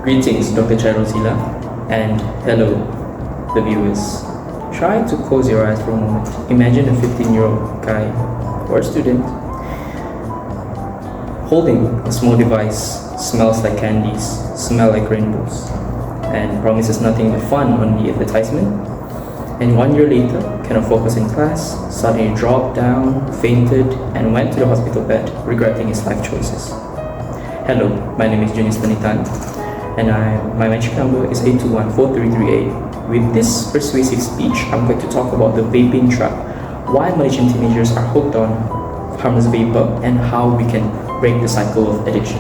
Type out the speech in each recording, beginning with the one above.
Greetings, Dr. Chairosila, and hello, the viewers. Try to close your eyes for a moment. Imagine a 15-year-old guy or student holding a small device, smells like candies, smell like rainbows, and promises nothing but fun on the advertisement. And 1 year later, cannot focus in class, suddenly dropped down, fainted, and went to the hospital bed, regretting his life choices. Hello, my name is Junis Panitan, and my magic number is 821-4338. With this persuasive speech, I'm going to talk about the vaping trap, why Malaysian teenagers are hooked on harmless vapor, and how we can break the cycle of addiction.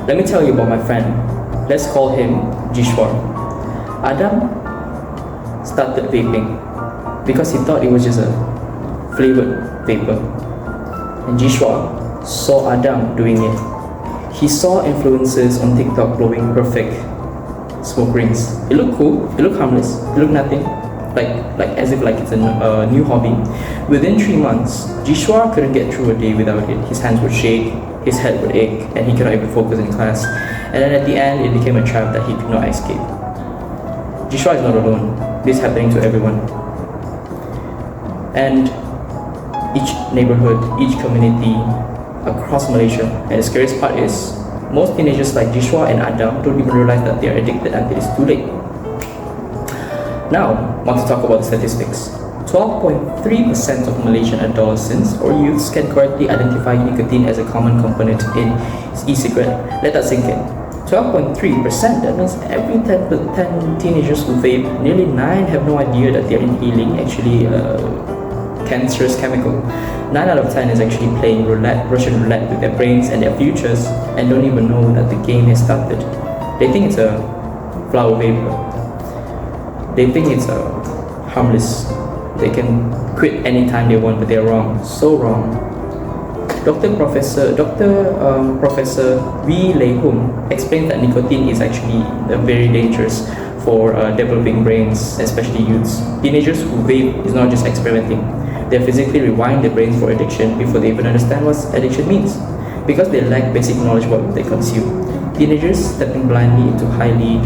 Let me tell you about my friend. Let's call him Jishwar. Adam started vaping because he thought it was just a flavored vapor. And Jishwar saw Adam doing it. He saw influencers on TikTok blowing perfect smoke rings. It looked cool, it looked harmless, it looked nothing, like as if it's a new hobby. Within 3 months, Jishwar couldn't get through a day without it. His hands would shake, his head would ache, and he could not even focus in class. And then at the end, it became a trap that he could not escape. Jishwar is not alone. This is happening to everyone. And each neighborhood, each community across Malaysia. And the scariest part is, most teenagers like Jishwar and Adam don't even realize that they are addicted until it's too late. Now, I want to talk about the statistics. 12.3% of Malaysian adolescents or youths can correctly identify nicotine as a common component in e-cigarette. Let that sink in. 12.3%, that means every 10 teenagers who vape, nearly 9 have no idea that they are inhaling actually a cancerous chemical. 9 out of 10 is actually playing Russian roulette with their brains and their futures and don't even know that the game has started. They think it's a flower vapor. They think it's harmless. They can quit anytime they want, but they're wrong. So wrong. Professor Wee Lei Hum explained that nicotine is actually very dangerous for developing brains, especially youths. Teenagers who vape is not just experimenting. They physically rewind their brains for addiction before they even understand what addiction means, because they lack basic knowledge what they consume. Teenagers stepping blindly into highly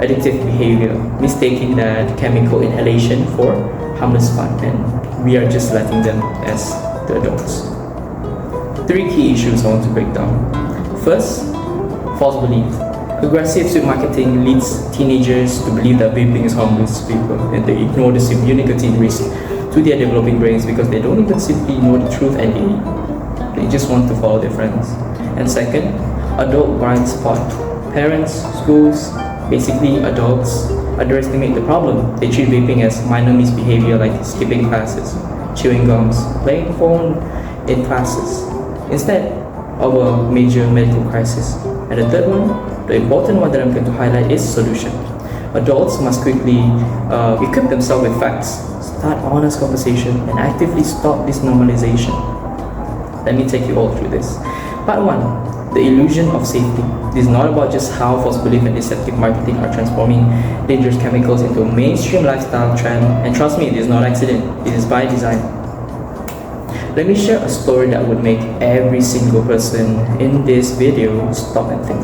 addictive behavior, mistaking that chemical inhalation for harmless fun, and we are just letting them as the adults. 3 key issues I want to break down. First, false belief. Aggressive sweet marketing leads teenagers to believe that vaping is harmless to people, and they ignore the severe nicotine risk to their developing brains because they don't even simply know the truth and they just want to follow their friends. And second, adult blind spot. Parents, schools, basically adults underestimate the problem. They treat vaping as minor misbehavior like skipping classes, chewing gums, playing phone in classes, instead of a major medical crisis. And the third one, the important one that I'm going to highlight, is solution. Adults must quickly equip themselves with facts, start honest conversation, and actively stop this normalization. Let me take you all through this. Part 1, the illusion of safety. This is not about just how false belief and deceptive marketing are transforming dangerous chemicals into a mainstream lifestyle trend. And trust me, this is not accident, it is by design. Let me share a story that would make every single person in this video stop and think.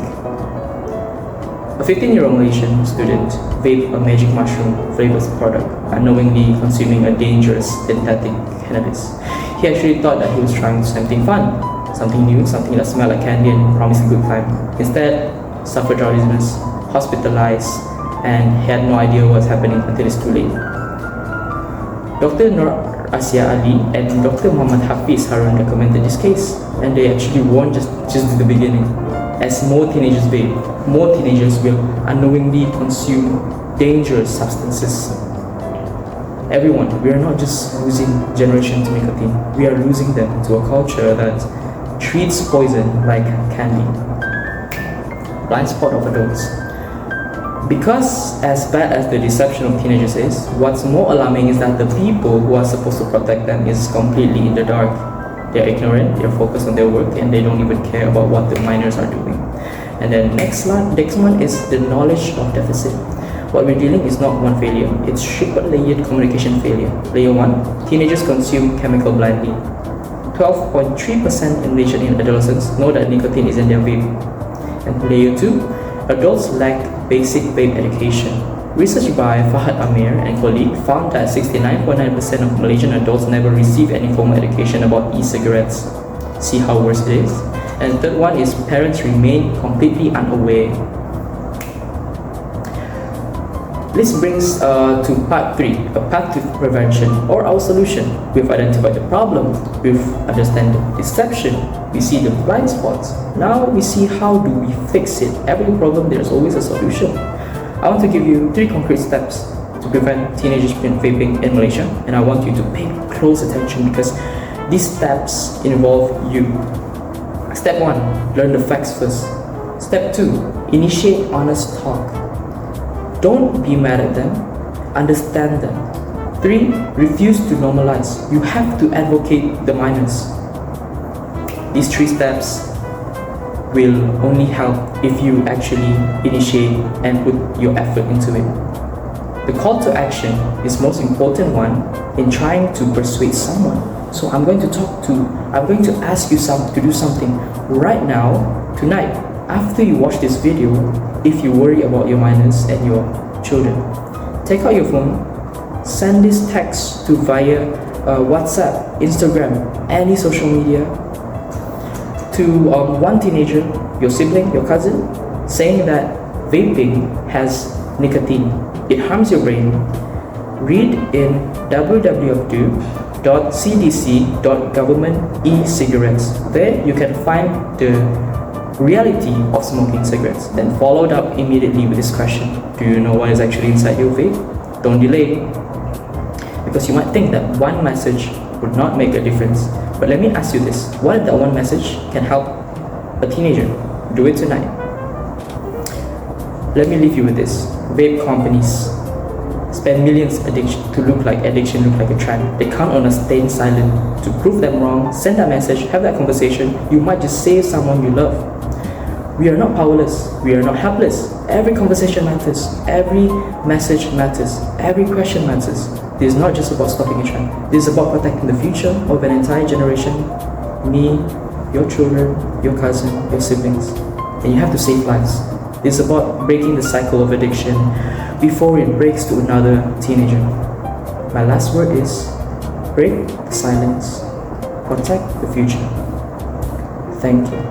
A 15-year-old Malaysian student vaped a magic mushroom flavored product, unknowingly consuming a dangerous synthetic cannabis. He actually thought that he was trying something fun, something new, something that smelled like candy and promised a good time. Instead, suffered drowsiness, hospitalized, and had no idea what was happening until it's too late. Dr. Nur Asia Ali and Dr. Muhammad Hafiz Harun recommended this case, and they actually warned just at the beginning. As more teenagers vape, more teenagers will unknowingly consume dangerous substances. Everyone, we are not just losing generation to nicotine, we are losing them to a culture that treats poison like candy. Blind spot of adults. Because as bad as the deception of teenagers is, what's more alarming is that the people who are supposed to protect them is completely in the dark. They're ignorant, they're focused on their work, and they don't even care about what the minors are doing. And then next one is the knowledge of deficit. What we're dealing is not one failure, it's triple layered communication failure. Layer 1, teenagers consume chemical blindly. 12.3% in Malaysian adolescents know that nicotine is in their vape. And layer 2, adults lack basic vape education. Research by Fahad Amir and colleague found that 69.9% of Malaysian adults never receive any formal education about e-cigarettes. See how worse it is? And the third one is parents remain completely unaware. This brings to part 3, a path to prevention or our solution. We've identified the problem, we've understand the deception, we see the blind spots. Now we see how do we fix it. Every problem there's always a solution. I want to give you 3 concrete steps to prevent teenagers from vaping in Malaysia, and I want you to pay close attention because these steps involve you. Step 1, learn the facts first. Step 2, initiate honest talk. Don't be mad at them, understand them. 3, refuse to normalize. You have to advocate the minors. These 3 steps will only help if you actually initiate and put your effort into it. The call to action is most important one in trying to persuade someone. So I'm going to ask you to do something right now, tonight, after you watch this video. If you worry about your minors and your children, take out your phone, send this text to via WhatsApp, Instagram, any social media to one teenager, your sibling, your cousin, saying that vaping has nicotine. It harms your brain. Read in www.cdc.government e-cigarettes. There you can find the reality of smoking cigarettes, then followed up immediately with this question: do you know what is actually inside your vape? Don't delay, because you might think that one message would not make a difference. But let me ask you this: what if that one message can help a teenager? Do it tonight. Let me leave you with this: vape companies spend millions to look like addiction, look like a trend. They count on us staying silent to prove them wrong, send that message, have that conversation. You might just save someone you love. We are not powerless, we are not helpless. Every conversation matters, every message matters, every question matters. This is not just about stopping a trend. This is about protecting the future of an entire generation. Me, your children, your cousin, your siblings. And you have to save lives. This is about breaking the cycle of addiction before it breaks to another teenager. My last word is: break the silence, protect the future. Thank you.